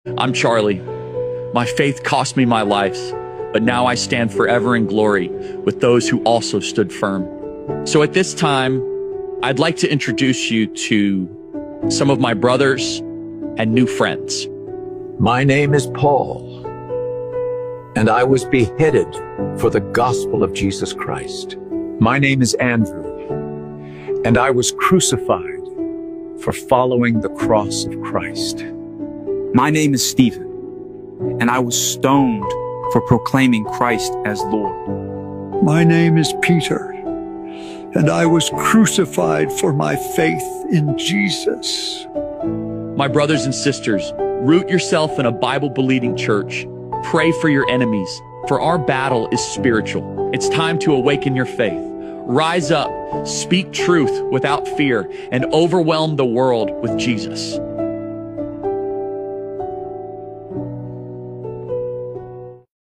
I'm Charlie. My faith cost me my life, but now I stand forever in glory with those who also stood firm. So at this time, I'd like to introduce you to some of my brothers and new friends. My name is Paul, and I was beheaded for the gospel of Jesus Christ. My name is Andrew, and I was crucified for following the cross of Christ. My name is Stephen, and I was stoned for proclaiming Christ as Lord. My name is Peter, and I was crucified for my faith in Jesus. My brothers and sisters, root yourself in a Bible-believing church. Pray for your enemies, for our battle is spiritual. It's time to awaken your faith. Rise up, speak truth without fear, and overwhelm the world with Jesus.